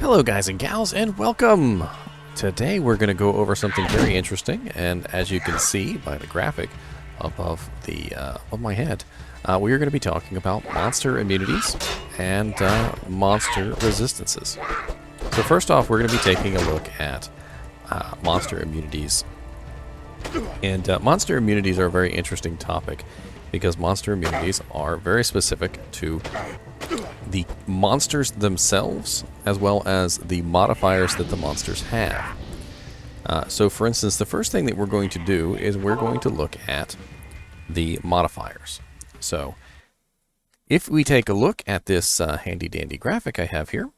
Hello guys and gals, and welcome! Today we're going to go over something very interesting, and as you can see by the graphic above my head, we are going to be talking about monster immunities and monster resistances. So first off, we're going to be taking a look at monster immunities. And monster immunities are a very interesting topic because monster immunities are very specific to the monsters themselves as well as the modifiers that the monsters have. So for instance, the first thing that we're going to do is we're going to look at the modifiers. So if we take a look at this handy dandy graphic I have here,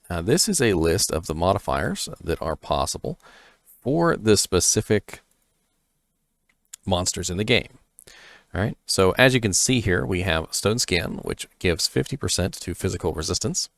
this is a list of the modifiers that are possible for the specific monsters in the game. All right, so as you can see here, we have Stone Skin, which gives 50% to physical resistance.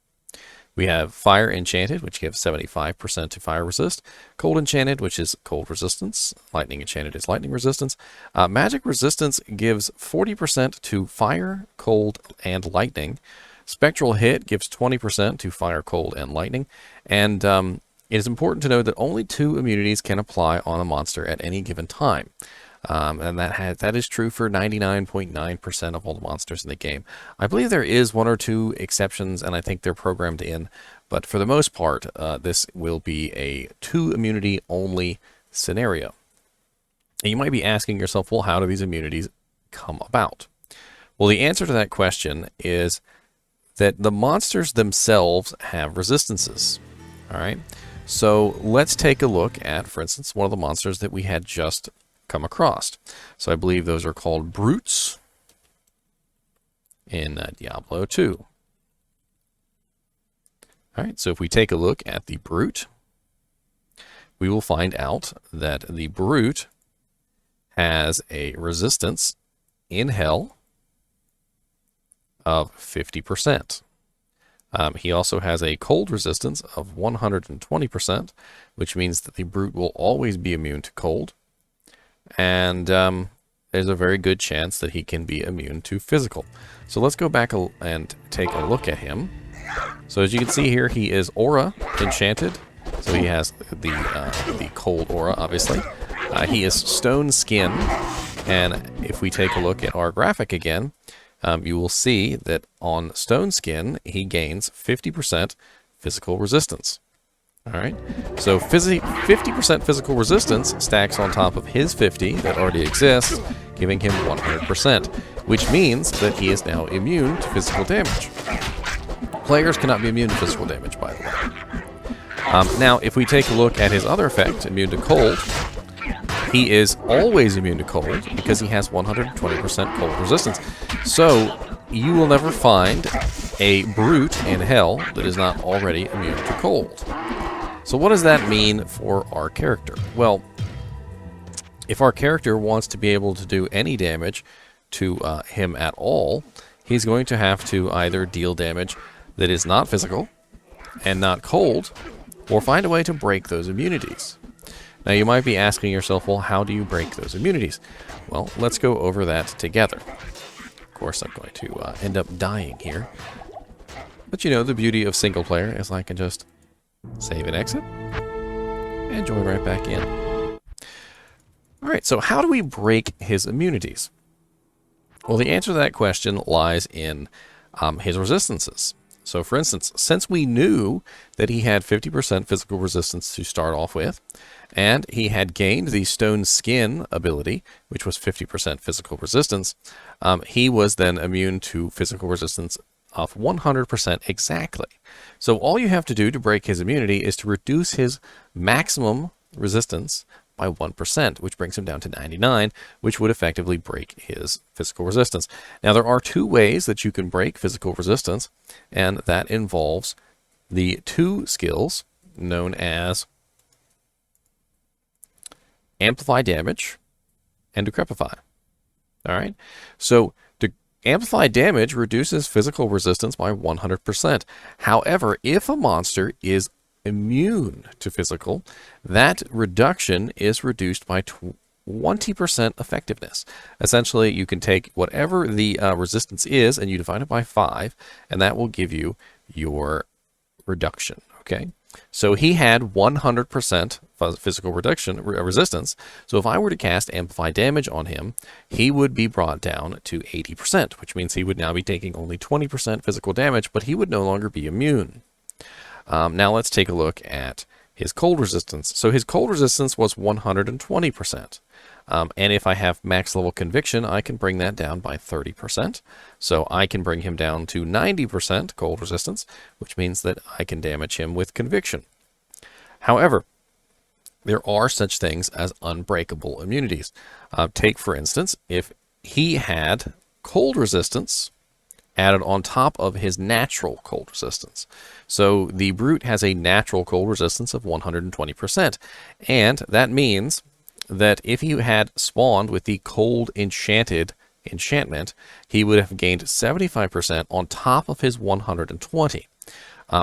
We have Fire Enchanted, which gives 75% to fire resist. Cold Enchanted, which is cold resistance. Lightning Enchanted is lightning resistance. Magic Resistance gives 40% to fire, cold, and lightning. Spectral Hit gives 20% to fire, cold, and lightning. And it is important to know that only 2 immunities can apply on a monster at any given time. And that is true for 99.9% of all the monsters in the game. I believe there is 1 or 2 exceptions, and I think they're programmed in. But for the most part, this will be a 2 immunity only scenario. And you might be asking yourself, well, how do these immunities come about? Well, the answer to that question is that the monsters themselves have resistances. All right. So let's take a look at, for instance, one of the monsters that we had just come across. So I believe those are called brutes in Diablo 2. All right, so if we take a look at the brute, we will find out that the brute has a resistance in hell of 50%. He also has a cold resistance of 120%, which means that the brute will always be immune to cold. And there's a very good chance that he can be immune to physical. So let's go back and take a look at him. So as you can see here, he is Aura Enchanted. So he has the cold aura, obviously. He is Stone Skin. And if we take a look at our graphic again, you will see that on Stone Skin, he gains 50% physical resistance. All right, so 50% physical resistance stacks on top of his 50 that already exists, giving him 100%, which means that he is now immune to physical damage. Players cannot be immune to physical damage, by the way. Now, if we take a look at his other effect, immune to cold, he is always immune to cold because he has 120% cold resistance. So you will never find a brute in hell that is not already immune to cold. So what does that mean for our character? Well, if our character wants to be able to do any damage to him at all, he's going to have to either deal damage that is not physical and not cold, or find a way to break those immunities. Now you might be asking yourself, well, how do you break those immunities? Well, let's go over that together. Of course, I'm going to end up dying here. But you know, the beauty of single player is I can just save and exit, and join right back in. Alright, so how do we break his immunities? Well, the answer to that question lies in his resistances. So for instance, since we knew that he had 50% physical resistance to start off with, and he had gained the Stone Skin ability, which was 50% physical resistance, he was then immune to physical resistance of 100% exactly. So all you have to do to break his immunity is to reduce his maximum resistance by 1%, which brings him down to 99, which would effectively break his physical resistance. Now there are 2 ways that you can break physical resistance, and that involves the 2 skills known as Amplify damage and Decrepify. All right, so Amplify damage reduces physical resistance by 100%. However, if a monster is immune to physical, that reduction is reduced by 20% effectiveness. Essentially, you can take whatever the resistance is and you divide it by 5, and that will give you your reduction. Okay, so he had 100% physical resistance. So if I were to cast Amplify damage on him, he would be brought down to 80%, which means he would now be taking only 20% physical damage, but he would no longer be immune. Now let's take a look at his cold resistance. So his cold resistance was 120%. And if I have max level conviction, I can bring that down by 30%. So I can bring him down to 90% cold resistance, which means that I can damage him with conviction. However, there are such things as unbreakable immunities. Take, for instance, if he had cold resistance added on top of his natural cold resistance. So the brute has a natural cold resistance of 120%. And that means that if he had spawned with the cold enchanted enchantment, he would have gained 75% on top of his 120,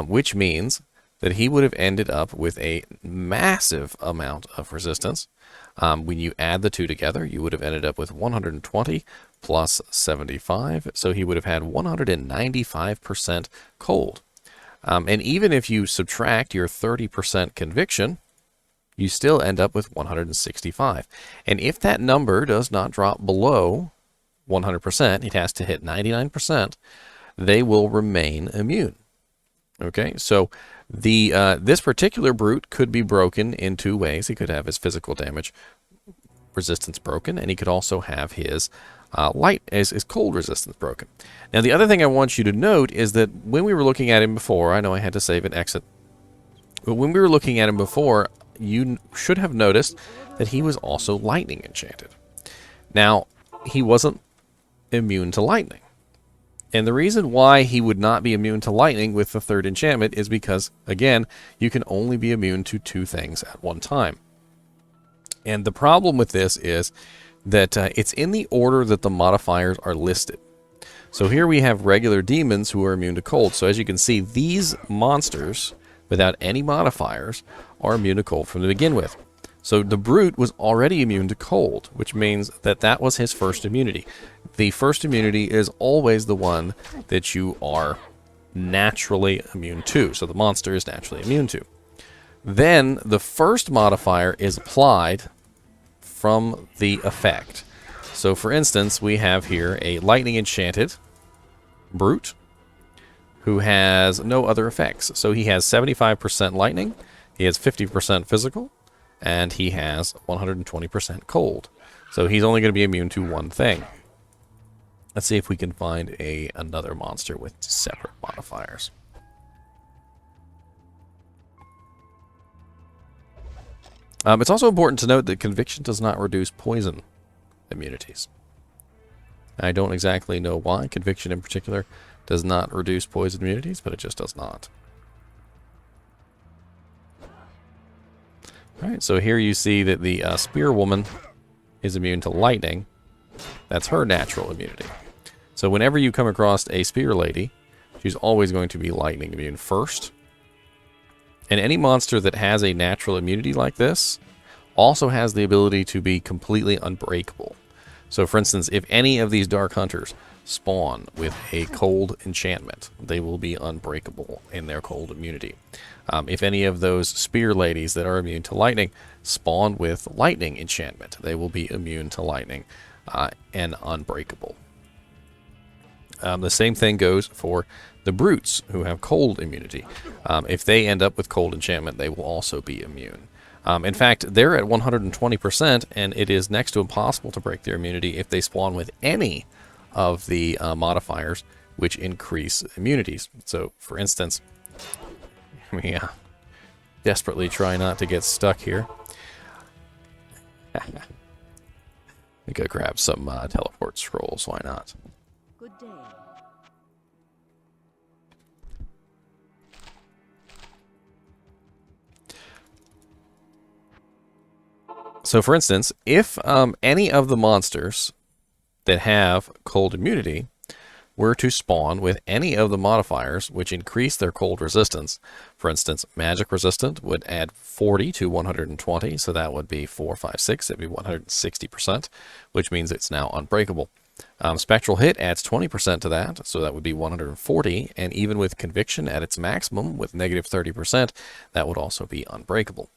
which means that he would have ended up with a massive amount of resistance. When you add the two together, you would have ended up with 120 plus 75, so he would have had 195% cold. And even if you subtract your 30% conviction, you still end up with 165. And if that number does not drop below 100%, it has to hit 99%, they will remain immune. Okay, so this particular brute could be broken in two ways. He could have his physical damage resistance broken, and he could also have his his cold resistance broken. Now, the other thing I want you to note is that when we were looking at him before, I know I had to save and exit, but when we were looking at him before, you should have noticed that he was also lightning enchanted. Now, he wasn't immune to lightning. And the reason why he would not be immune to lightning with the third enchantment is because, again, you can only be immune to two things at one time. And the problem with this is that it's in the order that the modifiers are listed. So here we have regular demons who are immune to cold. So as you can see, these monsters, without any modifiers, are immune to cold from the begin with. So the brute was already immune to cold, which means that that was his first immunity. The first immunity is always the one that you are naturally immune to. So the monster is naturally immune to. Then the first modifier is applied from the effect. So for instance, we have here a lightning enchanted brute who has no other effects. So he has 75% lightning, he has 50% physical, and he has 120% cold. So he's only going to be immune to one thing. Let's see if we can find another monster with separate modifiers. It's also important to note that conviction does not reduce poison immunities. I don't exactly know why conviction in particular does not reduce poison immunities, but it just does not. Alright, so here you see that the spear woman is immune to lightning. That's her natural immunity. So whenever you come across a spear lady, she's always going to be lightning immune first. And any monster that has a natural immunity like this also has the ability to be completely unbreakable. So for instance, if any of these Dark Hunters spawn with a cold enchantment, they will be unbreakable in their cold immunity. If any of those spear ladies that are immune to lightning spawn with lightning enchantment, they will be immune to lightning and unbreakable. The same thing goes for the brutes who have cold immunity. If they end up with cold enchantment, they will also be immune. In fact, they're at 120%, and it is next to impossible to break their immunity if they spawn with any of the modifiers which increase immunities. So, for instance, we desperately try not to get stuck here. We could grab some teleport scrolls, why not? Good day. So for instance, if any of the monsters that have cold immunity were to spawn with any of the modifiers which increase their cold resistance, for instance, magic resistant would add 40 to 120, so that would be 4, 5, 6, it'd be 160%, which means it's now unbreakable. Spectral Hit adds 20% to that, so that would be 140, and even with Conviction at its maximum with negative 30%, that would also be unbreakable.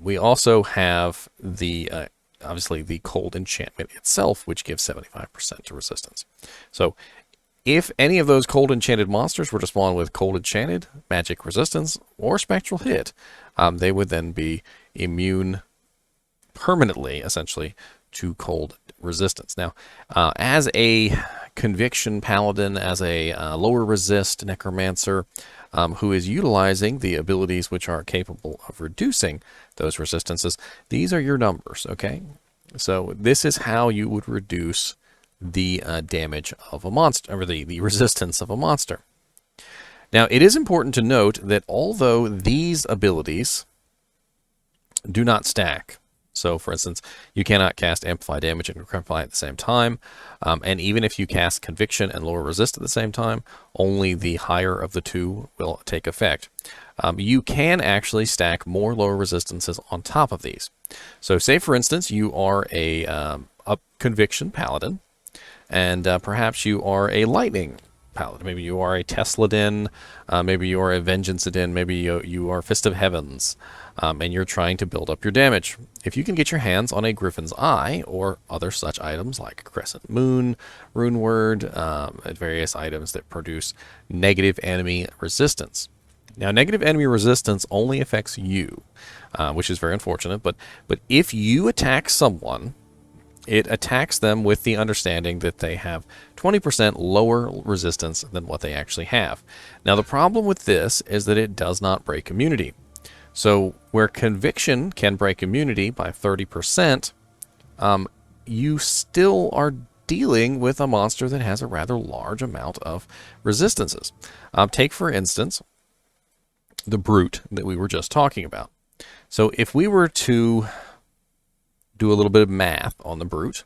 We also have the obviously the Cold Enchantment itself, which gives 75% to resistance. So if any of those Cold Enchanted monsters were to spawn with Cold Enchanted, Magic Resistance, or Spectral Hit, they would then be immune permanently, essentially, to cold resistance. Now, as a Conviction Paladin, as a lower resist Necromancer, who is utilizing the abilities which are capable of reducing those resistances, these are your numbers, okay? So this is how you would reduce the damage of a monster, or the resistance of a monster. Now, it is important to note that although these abilities do not stack, so, for instance, you cannot cast Amplify damage and Decrepify at the same time, and even if you cast Conviction and Lower Resist at the same time, only the higher of the two will take effect. You can actually stack more lower resistances on top of these. So, say, for instance, you are a Conviction Paladin, and perhaps you are a Lightning Paladin. Maybe you are a Tesla-din, maybe you are a Vengeance-din, maybe you are Fist of Heavens, and you're trying to build up your damage. If you can get your hands on a Griffin's Eye or other such items like Crescent Moon, Rune Word, various items that produce negative enemy resistance. Now, negative enemy resistance only affects you, which is very unfortunate, but if you attack someone, it attacks them with the understanding that they have 20% lower resistance than what they actually have. Now, the problem with this is that it does not break immunity. So, where Conviction can break immunity by 30%, you still are dealing with a monster that has a rather large amount of resistances. Take, for instance, the Brute that we were just talking about. So, if we were to do a little bit of math on the Brute,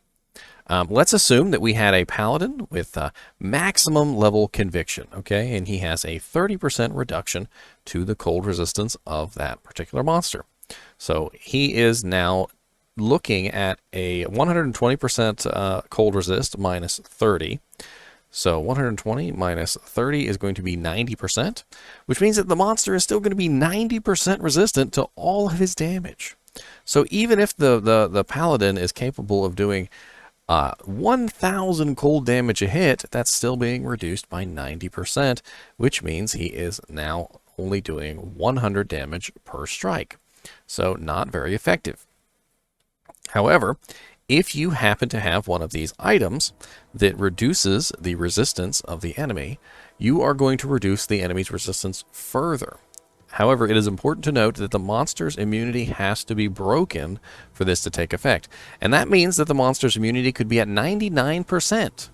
let's assume that we had a Paladin with maximum level Conviction, okay, and he has a 30% reduction to the cold resistance of that particular monster. So he is now looking at a 120% cold resist minus 30. So 120 minus 30 is going to be 90%, which means that the monster is still going to be 90% resistant to all of his damage. So even if the Paladin is capable of doing 1,000 cold damage a hit, that's still being reduced by 90%, which means he is now only doing 100 damage per strike. So not very effective. However, if you happen to have one of these items that reduces the resistance of the enemy, you are going to reduce the enemy's resistance further. However, it is important to note that the monster's immunity has to be broken for this to take effect. And that means that the monster's immunity could be at 99%,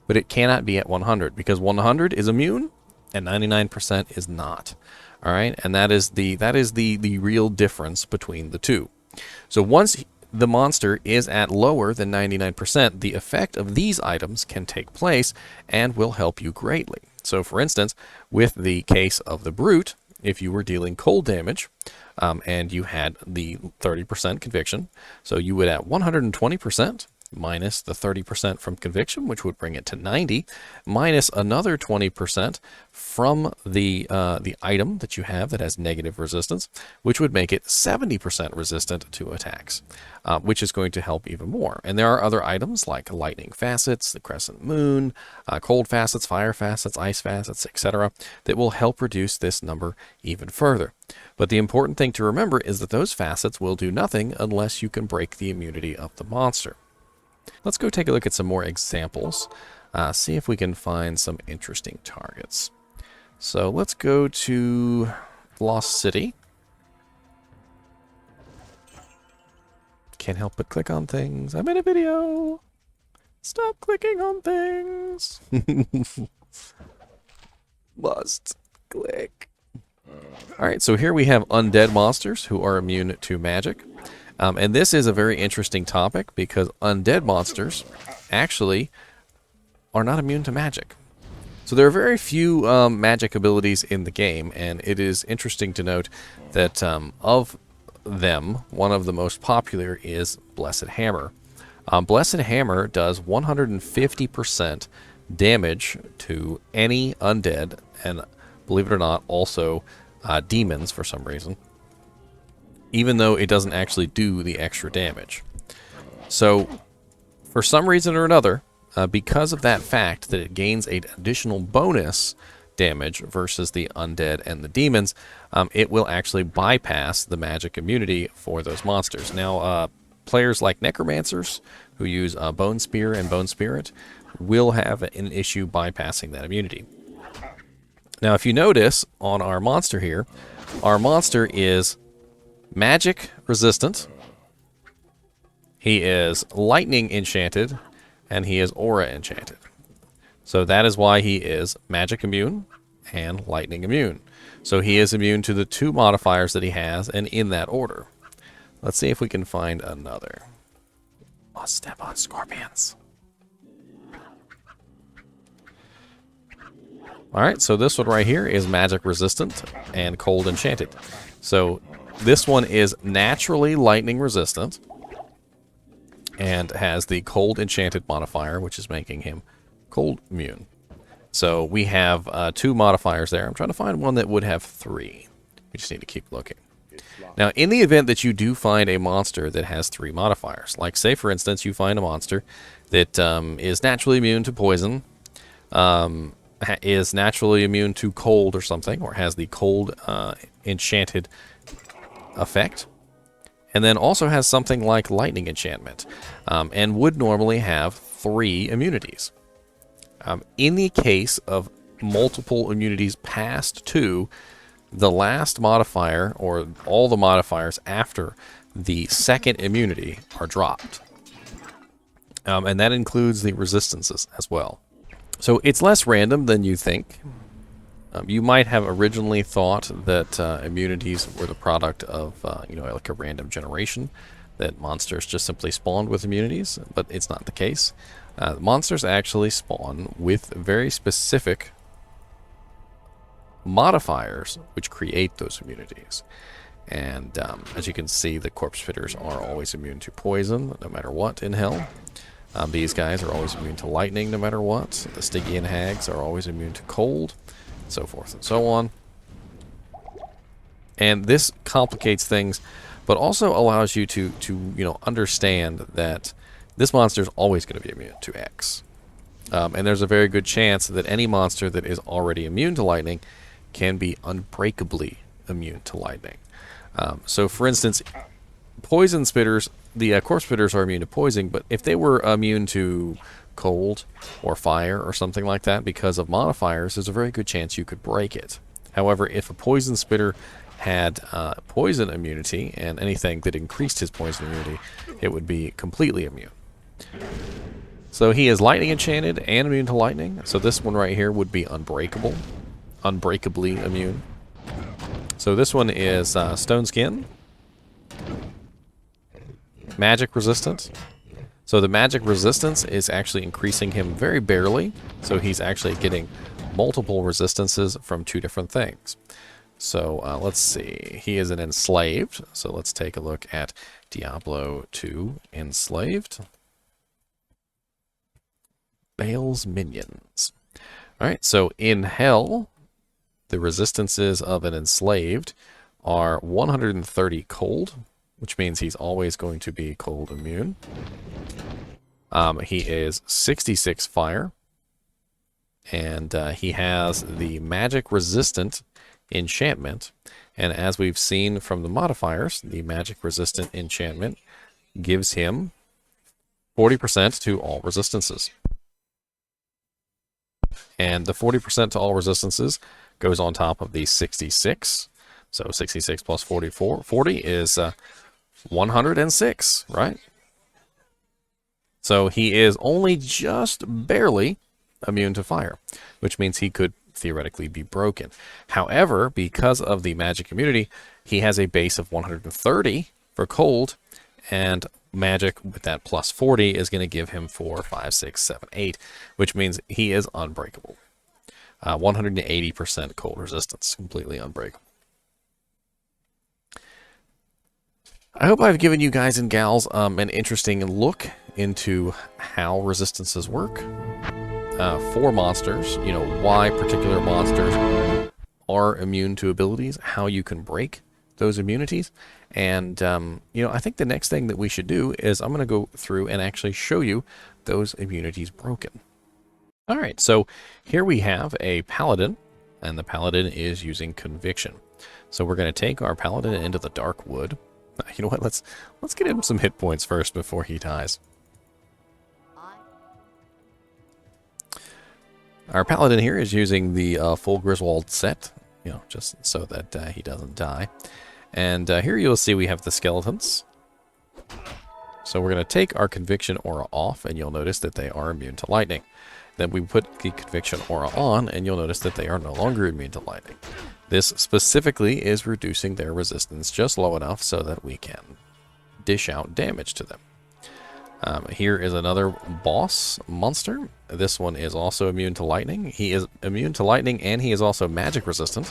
but it cannot be at 100, because 100 is immune and 99% is not. All right, and that is the real difference between the two. So once the monster is at lower than 99%, the effect of these items can take place and will help you greatly. So for instance, with the case of the Brute, if you were dealing cold damage and you had the 30% Conviction, so you would at 120% minus the 30% from Conviction, which would bring it to 90, minus another 20% from the item that you have that has negative resistance, which would make it 70% resistant to attacks, which is going to help even more. And there are other items like Lightning Facets, the Crescent Moon, Cold Facets, Fire Facets, Ice Facets, etc., that will help reduce this number even further. But the important thing to remember is that those facets will do nothing unless you can break the immunity of the monster. Let's go take a look at some more examples, see if we can find some interesting targets. So let's go to Lost City. Can't help but click on things. I'm in a video. Stop clicking on things. Must click. Alright, so here we have undead monsters who are immune to magic. And this is a very interesting topic because undead monsters actually are not immune to magic. So there are very few magic abilities in the game, and it is interesting to note that of them, one of the most popular is Blessed Hammer. Blessed Hammer does 150% damage to any undead, and believe it or not, also demons for some reason, even though it doesn't actually do the extra damage. So, for some reason or another, because of that fact that it gains an additional bonus damage versus the undead and the demons, it will actually bypass the magic immunity for those monsters. Now, players like necromancers who use Bone Spear and Bone Spirit will have an issue bypassing that immunity. Now, if you notice on our monster here, our monster is magic resistant, he is lightning enchanted, and he is aura enchanted. So that is why he is magic immune and lightning immune. So he is immune to the 2 modifiers that he has, and in that order. Let's see if we can find another. Must step on scorpions. Alright, so this one right here is magic resistant and cold enchanted. So this one is naturally lightning resistant and has the cold enchanted modifier, which is making him cold immune. So we have 2 modifiers there. I'm trying to find one that would have 3. We just need to keep looking. Now, in the event that you do find a monster that has 3 modifiers, like say for instance you find a monster that is naturally immune to poison, is naturally immune to cold or something, or has the cold enchanted effect, and then also has something like lightning enchantment, and would normally have 3 immunities. In the case of multiple immunities past 2, the last modifier, or all the modifiers after the second immunity, are dropped. And that includes the resistances as well. So it's less random than you think. You might have originally thought that immunities were the product of, like a random generation, that monsters just simply spawned with immunities, but it's not the case. Monsters actually spawn with very specific modifiers which create those immunities. And as you can see, the corpse fitters are always immune to poison, no matter what in hell. These guys are always immune to lightning, no matter what. The Stygian hags are always immune to cold, so forth and so on. And this complicates things, but also allows you to understand that this monster is always going to be immune to X. And there's a very good chance that any monster that is already immune to lightning can be unbreakably immune to lightning. So, for instance, poison spitters, the corpse spitters are immune to poison, but if they were immune to cold or fire or something like that because of modifiers, there's a very good chance you could break it. However, if a poison spitter had poison immunity and anything that increased his poison immunity, it would be completely immune. So he is lightning enchanted and immune to lightning. So this one right here would be unbreakable, unbreakably immune. So this one is stone skin, magic resistant. So the magic resistance is actually increasing him very barely. So he's actually getting multiple resistances from 2 different things. So let's see. He is an enslaved. So let's take a look at Diablo II Enslaved. Baal's minions. Alright, so in hell, the resistances of an enslaved are 130 cold, which means he's always going to be cold immune. He is 66 fire, and he has the magic resistant enchantment, and as we've seen from the modifiers, the magic resistant enchantment gives him 40% to all resistances. And the 40% to all resistances goes on top of the 66. So 66 plus 44, 40 is 106, right? So he is only just barely immune to fire, which means he could theoretically be broken. However, because of the magic immunity, he has a base of 130 for cold, and magic with that plus 40 is going to give him 4, 5, 6, 7, 8, which means he is unbreakable. 180% cold resistance, completely unbreakable. I hope I've given you guys and gals an interesting look into how resistances work for monsters, you know, why particular monsters are immune to abilities, how you can break those immunities. And, you know, I think the next thing that we should do is I'm going to go through and actually show you those immunities broken. All right, so here we have a paladin, and the paladin is using conviction. So we're going to take our paladin into the dark wood. You know what? Let's get him some hit points first before he dies. Our paladin here is using the full Griswold set, you know, just so that he doesn't die. And here you'll see we have the skeletons. So we're going to take our conviction aura off, and you'll notice that they are immune to lightning. Then we put the conviction aura on, and you'll notice that they are no longer immune to lightning. This specifically is reducing their resistance just low enough so that we can dish out damage to them. Here is another boss monster. This one is also immune to lightning. He is immune to lightning, and he is also magic resistant,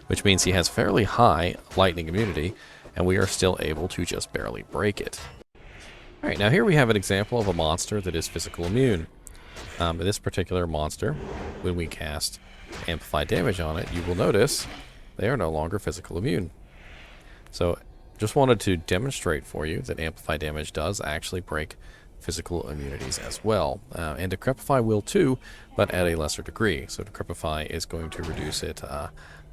which means he has fairly high lightning immunity, and we are still able to just barely break it. All right, now here we have an example of a monster that is physical immune. This particular monster, when we cast Amplify damage on it, you will notice they are no longer physical immune. So just wanted to demonstrate for you that Amplify damage does actually break physical immunities as well. And Decrepify will too, but at a lesser degree. So Decrepify is going to reduce it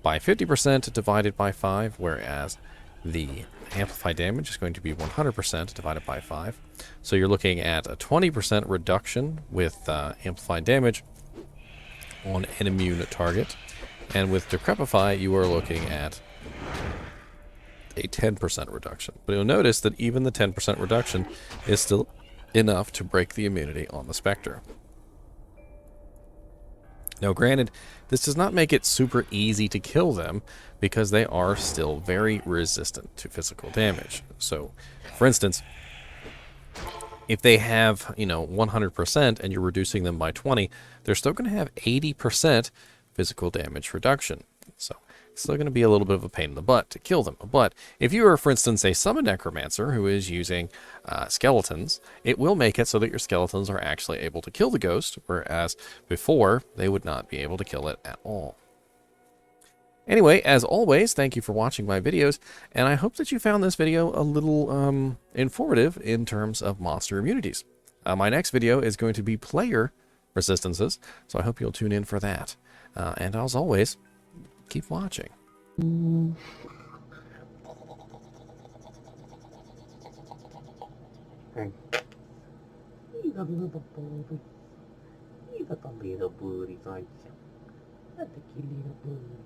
by 50% divided by 5, whereas the Amplify damage is going to be 100% divided by 5. So you're looking at a 20% reduction with Amplify damage on an immune target. And with Decrepify, you are looking at a 10% reduction. But you'll notice that even the 10% reduction is still enough to break the immunity on the Spectre. Now granted, this does not make it super easy to kill them because they are still very resistant to physical damage. So, for instance, if they have, you know, 100% and you're reducing them by 20, they're still going to have 80% physical damage reduction. So it's still going to be a little bit of a pain in the butt to kill them. But if you are, for instance, a summon necromancer who is using skeletons, it will make it so that your skeletons are actually able to kill the ghost, whereas before they would not be able to kill it at all. Anyway, as always, thank you for watching my videos, and I hope that you found this video a little informative in terms of monster immunities. My next video is going to be player resistances, so I hope you'll tune in for that. And as always, keep watching. He's a little booty. He's a little booty, aren't you? That's a cute little booty.